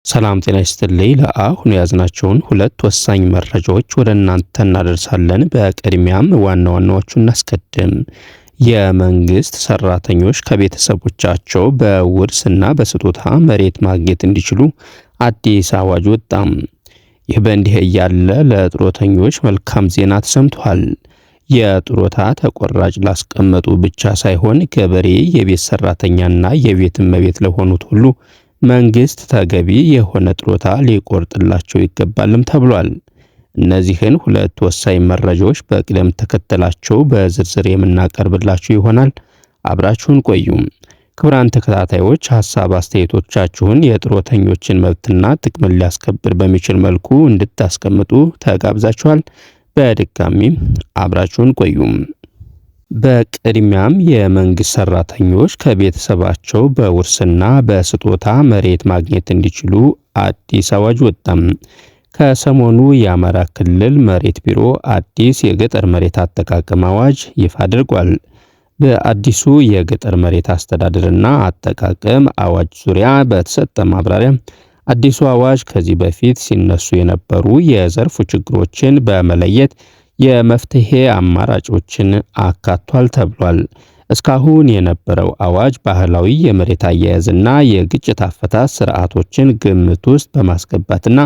ሰላም ጤና ይስጥልኝ። ለአሁኑ ያዝናቸውን ሁለት ወሳኝ መረጃዎች ወደ እናንተ እናደርሳለን። በቅድሚያም ዋና ዋናዎቹን እናስቀድም። የመንግስት ሰራተኞች ከቤተሰቦቻቸው በውርስና በስጦታ መሬት ማግኘት እንዲችሉ አዲስ አዋጅ ወጣም። ይህ በእንዲህ እያለ ለጡረተኞች መልካም ዜና ተሰምቷል። የጡረታ ተቆራጭ ላስቀመጡ ብቻ ሳይሆን ገበሬ፣ የቤት ሰራተኛና የቤት እመቤት ለሆኑት ሁሉ መንግስት ተገቢ የሆነ ጡረታ ሊቆርጥላቸው ይገባልም ተብሏል። እነዚህን ሁለት ወሳኝ መረጃዎች በቅደም ተከተላቸው በዝርዝር የምናቀርብላችሁ ይሆናል። አብራችሁን ቆዩ። ክቡራን ተከታታዮች፣ ሐሳብ አስተያየቶቻችሁን የጡረተኞችን መብትና ጥቅምን ሊያስከብር በሚችል መልኩ እንድታስቀምጡ ተጋብዛችኋል። በድጋሚ አብራችሁን ቆዩ። በቅድሚያም የመንግስት ሰራተኞች ከቤተሰባቸው በውርስና በስጦታ መሬት ማግኘት እንዲችሉ አዲስ አዋጅ ወጣም። ከሰሞኑ የአማራ ክልል መሬት ቢሮ አዲስ የገጠር መሬት አጠቃቀም አዋጅ ይፋ አድርጓል። በአዲሱ የገጠር መሬት አስተዳደርና አጠቃቀም አዋጅ ዙሪያ በተሰጠ ማብራሪያ አዲሱ አዋጅ ከዚህ በፊት ሲነሱ የነበሩ የዘርፉ ችግሮችን በመለየት የመፍትሄ አማራጮችን አካቷል ተብሏል። እስካሁን የነበረው አዋጅ ባህላዊ የመሬት አያያዝና የግጭት አፈታት ስርዓቶችን ግምት ውስጥ በማስገባትና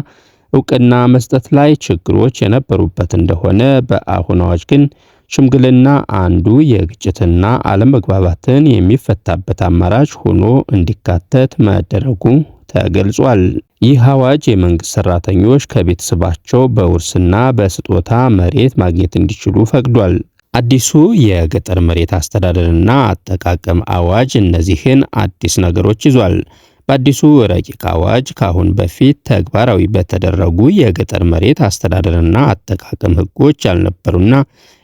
እውቅና መስጠት ላይ ችግሮች የነበሩበት እንደሆነ፣ በአሁኑ አዋጅ ግን ሽምግልና አንዱ የግጭትና አለመግባባትን የሚፈታበት አማራጭ ሆኖ እንዲካተት መደረጉ ተገልጿል። ይህ አዋጅ የመንግስት ሰራተኞች ከቤተሰባቸው በውርስና በስጦታ መሬት ማግኘት እንዲችሉ ፈቅዷል። አዲሱ የገጠር መሬት አስተዳደርና አጠቃቀም አዋጅ እነዚህን አዲስ ነገሮች ይዟል። በአዲሱ ረቂቅ አዋጅ ካሁን በፊት ተግባራዊ በተደረጉ የገጠር መሬት አስተዳደርና አጠቃቀም ህጎች ያልነበሩና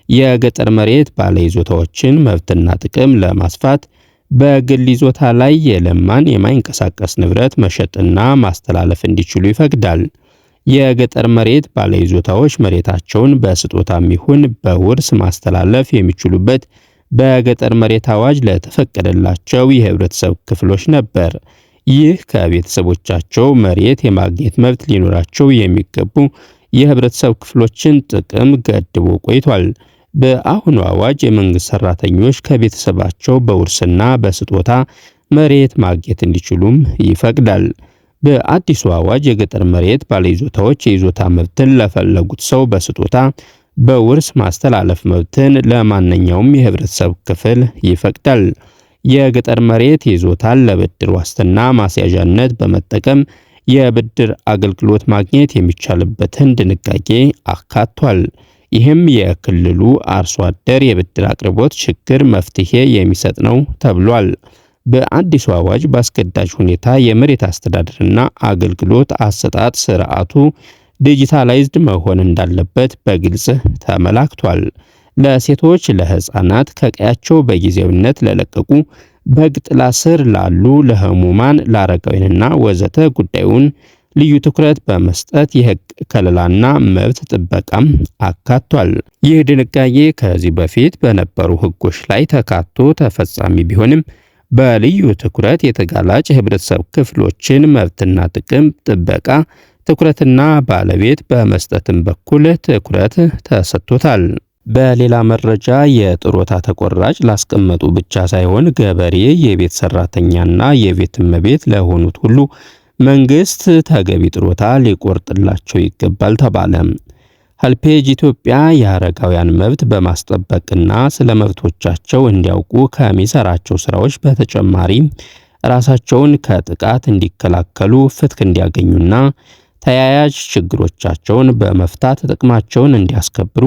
የገጠር መሬት ባለይዞታዎችን መብትና ጥቅም ለማስፋት በግል ይዞታ ላይ የለማን የማይንቀሳቀስ ንብረት መሸጥና ማስተላለፍ እንዲችሉ ይፈቅዳል። የገጠር መሬት ባለይዞታዎች መሬታቸውን በስጦታም ይሁን በውርስ ማስተላለፍ የሚችሉበት በገጠር መሬት አዋጅ ለተፈቀደላቸው የህብረተሰብ ክፍሎች ነበር። ይህ ከቤተሰቦቻቸው መሬት የማግኘት መብት ሊኖራቸው የሚገቡ የህብረተሰብ ክፍሎችን ጥቅም ገድቦ ቆይቷል። በአሁኑ አዋጅ የመንግስት ሰራተኞች ከቤተሰባቸው በውርስና በስጦታ መሬት ማግኘት እንዲችሉም ይፈቅዳል። በአዲሱ አዋጅ የገጠር መሬት ባለይዞታዎች የይዞታ መብትን ለፈለጉት ሰው በስጦታ በውርስ ማስተላለፍ መብትን ለማንኛውም የህብረተሰብ ክፍል ይፈቅዳል። የገጠር መሬት ይዞታን ለብድር ዋስትና ማስያዣነት በመጠቀም የብድር አገልግሎት ማግኘት የሚቻልበትን ድንጋጌ አካቷል። ይህም የክልሉ አርሶ አደር የብድር አቅርቦት ችግር መፍትሄ የሚሰጥ ነው ተብሏል። በአዲሱ አዋጅ በአስገዳጅ ሁኔታ የመሬት አስተዳደርና አገልግሎት አሰጣጥ ስርዓቱ ዲጂታላይዝድ መሆን እንዳለበት በግልጽ ተመላክቷል። ለሴቶች፣ ለህፃናት፣ ከቀያቸው በጊዜያዊነት ለለቀቁ፣ በሕግ ጥላ ስር ላሉ፣ ለህሙማን፣ ለአረጋውያንና ወዘተ ጉዳዩን ልዩ ትኩረት በመስጠት የህግ ከለላና መብት ጥበቃም አካቷል። ይህ ድንጋጌ ከዚህ በፊት በነበሩ ህጎች ላይ ተካቶ ተፈጻሚ ቢሆንም በልዩ ትኩረት የተጋላጭ የህብረተሰብ ክፍሎችን መብትና ጥቅም ጥበቃ ትኩረትና ባለቤት በመስጠትም በኩል ትኩረት ተሰጥቶታል። በሌላ መረጃ የጡረታ ተቆራጭ ላስቀመጡ ብቻ ሳይሆን ገበሬ፣ የቤት ሰራተኛና የቤት እመቤት ለሆኑት ሁሉ መንግስት ተገቢ ጡረታ ሊቆርጥላቸው ይገባል ተባለ። ሄልፔጅ ኢትዮጵያ የአረጋውያን መብት በማስጠበቅና ስለ መብቶቻቸው እንዲያውቁ ከሚሰራቸው ስራዎች በተጨማሪ ራሳቸውን ከጥቃት እንዲከላከሉ፣ ፍትህ እንዲያገኙና ተያያዥ ችግሮቻቸውን በመፍታት ጥቅማቸውን እንዲያስከብሩ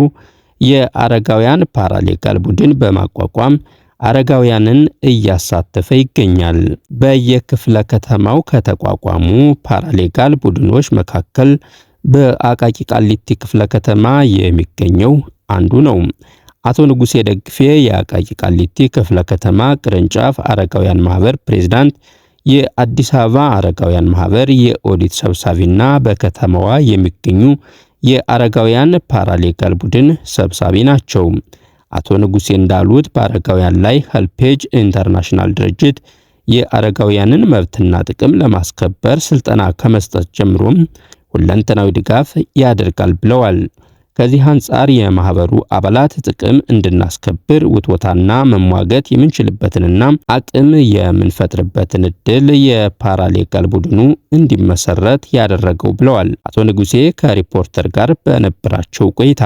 የአረጋውያን ፓራሌጋል ቡድን በማቋቋም አረጋውያንን እያሳተፈ ይገኛል። በየክፍለ ከተማው ከተቋቋሙ ፓራሌጋል ቡድኖች መካከል በአቃቂ ቃሊቲ ክፍለ ከተማ የሚገኘው አንዱ ነው። አቶ ንጉሴ ደግፌ የአቃቂ ቃሊቲ ክፍለ ከተማ ቅርንጫፍ አረጋውያን ማህበር ፕሬዝዳንት፣ የአዲስ አበባ አረጋውያን ማህበር የኦዲት ሰብሳቢና በከተማዋ የሚገኙ የአረጋውያን ፓራሌጋል ቡድን ሰብሳቢ ናቸው። አቶ ንጉሴ እንዳሉት በአረጋውያን ላይ ሄልፔጅ ኢንተርናሽናል ድርጅት የአረጋውያንን መብትና ጥቅም ለማስከበር ስልጠና ከመስጠት ጀምሮም ሁለንተናዊ ድጋፍ ያደርጋል ብለዋል። ከዚህ አንጻር የማህበሩ አባላት ጥቅም እንድናስከብር ውትወታና መሟገት የምንችልበትንና አቅም የምንፈጥርበትን እድል የፓራሌጋል ቡድኑ እንዲመሰረት ያደረገው ብለዋል አቶ ንጉሴ ከሪፖርተር ጋር በነበራቸው ቆይታ።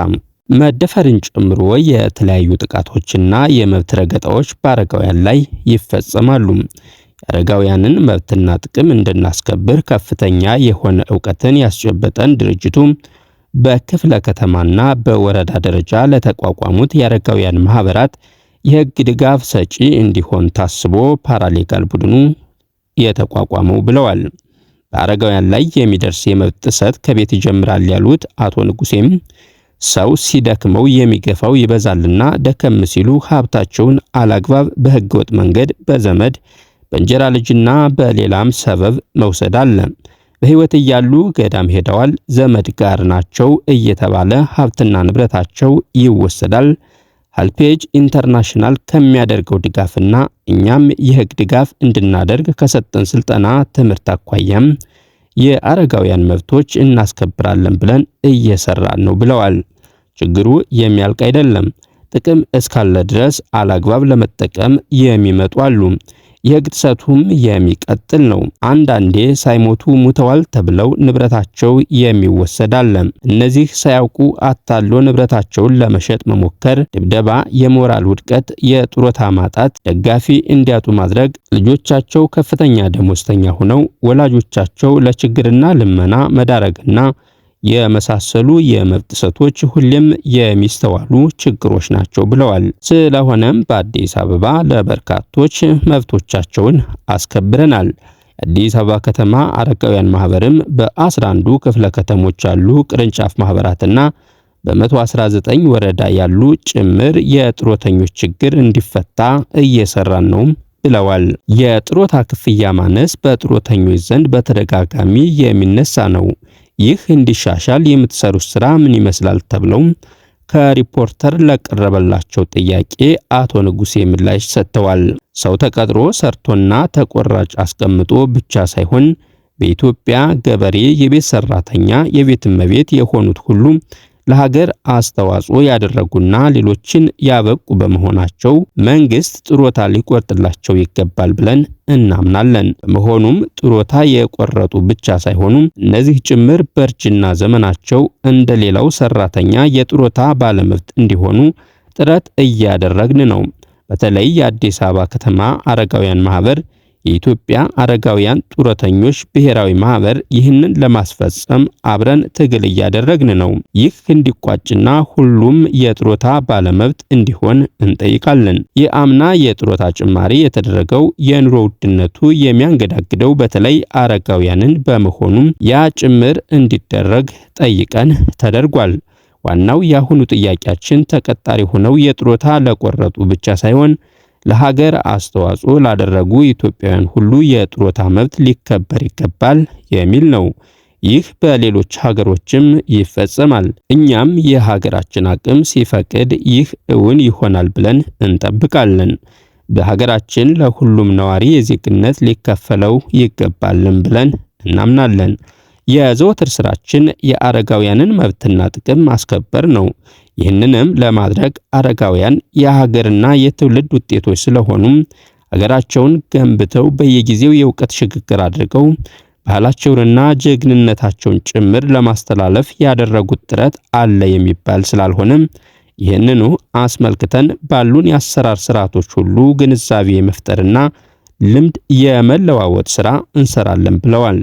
መደፈርን ጨምሮ የተለያዩ ጥቃቶችና የመብት ረገጣዎች በአረጋውያን ላይ ይፈጸማሉ። የአረጋውያንን መብትና ጥቅም እንድናስከብር ከፍተኛ የሆነ ዕውቀትን ያስጨበጠን ድርጅቱ በክፍለ ከተማና በወረዳ ደረጃ ለተቋቋሙት የአረጋውያን ማህበራት የህግ ድጋፍ ሰጪ እንዲሆን ታስቦ ፓራሌጋል ቡድኑ የተቋቋመው ብለዋል። በአረጋውያን ላይ የሚደርስ የመብት ጥሰት ከቤት ይጀምራል ያሉት አቶ ንጉሴም ሰው ሲደክመው የሚገፋው ይበዛልና ደከም ሲሉ ሀብታቸውን አላግባብ በህገወጥ መንገድ በዘመድ በእንጀራ ልጅና በሌላም ሰበብ መውሰድ አለ። በህይወት እያሉ ገዳም ሄደዋል፣ ዘመድ ጋር ናቸው እየተባለ ሀብትና ንብረታቸው ይወሰዳል። ሀልፔጅ ኢንተርናሽናል ከሚያደርገው ድጋፍና እኛም የህግ ድጋፍ እንድናደርግ ከሰጠን ስልጠና ትምህርት አኳያም የአረጋውያን መብቶች እናስከብራለን ብለን እየሰራን ነው ብለዋል። ችግሩ የሚያልቅ አይደለም። ጥቅም እስካለ ድረስ አላግባብ ለመጠቀም የሚመጡ አሉ። የህግ ጥሰቱም የሚቀጥል ነው። አንዳንዴ ሳይሞቱ ሙተዋል ተብለው ንብረታቸው የሚወሰድ አለ። እነዚህ ሳያውቁ አታሎ ንብረታቸውን ለመሸጥ መሞከር፣ ድብደባ፣ የሞራል ውድቀት፣ የጡረታ ማጣት፣ ደጋፊ እንዲያጡ ማድረግ፣ ልጆቻቸው ከፍተኛ ደሞዝተኛ ሆነው ወላጆቻቸው ለችግርና ልመና መዳረግና የመሳሰሉ የመብት ጥሰቶች ሁሌም የሚስተዋሉ ችግሮች ናቸው ብለዋል። ስለሆነም በአዲስ አበባ ለበርካቶች መብቶቻቸውን አስከብረናል። የአዲስ አበባ ከተማ አረጋውያን ማህበርም በ11 ክፍለ ከተሞች ያሉ ቅርንጫፍ ማህበራትና በ119 ወረዳ ያሉ ጭምር የጡረተኞች ችግር እንዲፈታ እየሰራን ነው ብለዋል። የጡረታ ክፍያ ማነስ በጡረተኞች ዘንድ በተደጋጋሚ የሚነሳ ነው። ይህ እንዲሻሻል የምትሰሩት ስራ ምን ይመስላል ተብለው ከሪፖርተር ለቀረበላቸው ጥያቄ አቶ ንጉሴ ምላሽ ሰጥተዋል። ሰው ተቀጥሮ ሰርቶና ተቆራጭ አስቀምጦ ብቻ ሳይሆን በኢትዮጵያ ገበሬ፣ የቤት ሰራተኛ፣ የቤት እመቤት የሆኑት ሁሉ ለሀገር አስተዋጽኦ ያደረጉና ሌሎችን ያበቁ በመሆናቸው መንግስት ጡረታ ሊቆርጥላቸው ይገባል ብለን እናምናለን። በመሆኑም ጡረታ የቆረጡ ብቻ ሳይሆኑ እነዚህ ጭምር በእርጅና ዘመናቸው እንደሌላው ሰራተኛ የጡረታ ባለመብት እንዲሆኑ ጥረት እያደረግን ነው። በተለይ የአዲስ አበባ ከተማ አረጋውያን ማህበር፣ የኢትዮጵያ አረጋውያን ጡረተኞች ብሔራዊ ማህበር ይህንን ለማስፈጸም አብረን ትግል እያደረግን ነው። ይህ እንዲቋጭና ሁሉም የጡረታ ባለመብት እንዲሆን እንጠይቃለን። የአምና የጡረታ ጭማሪ የተደረገው የኑሮ ውድነቱ የሚያንገዳግደው በተለይ አረጋውያንን በመሆኑም ያ ጭምር እንዲደረግ ጠይቀን ተደርጓል። ዋናው የአሁኑ ጥያቄያችን ተቀጣሪ ሆነው የጡረታ ለቆረጡ ብቻ ሳይሆን ለሀገር አስተዋጽኦ ላደረጉ ኢትዮጵያውያን ሁሉ የጡረታ መብት ሊከበር ይገባል የሚል ነው። ይህ በሌሎች ሀገሮችም ይፈጸማል። እኛም የሀገራችን አቅም ሲፈቅድ ይህ እውን ይሆናል ብለን እንጠብቃለን። በሀገራችን ለሁሉም ነዋሪ የዜግነት ሊከፈለው ይገባልን ብለን እናምናለን። የዘወትር ስራችን የአረጋውያንን መብትና ጥቅም ማስከበር ነው። ይህንንም ለማድረግ አረጋውያን የሀገርና የትውልድ ውጤቶች ስለሆኑም ሀገራቸውን ገንብተው በየጊዜው የእውቀት ሽግግር አድርገው ባህላቸውንና ጀግንነታቸውን ጭምር ለማስተላለፍ ያደረጉት ጥረት አለ የሚባል ስላልሆነም ይህንኑ አስመልክተን ባሉን የአሰራር ስርዓቶች ሁሉ ግንዛቤ መፍጠርና ልምድ የመለዋወጥ ስራ እንሰራለን ብለዋል።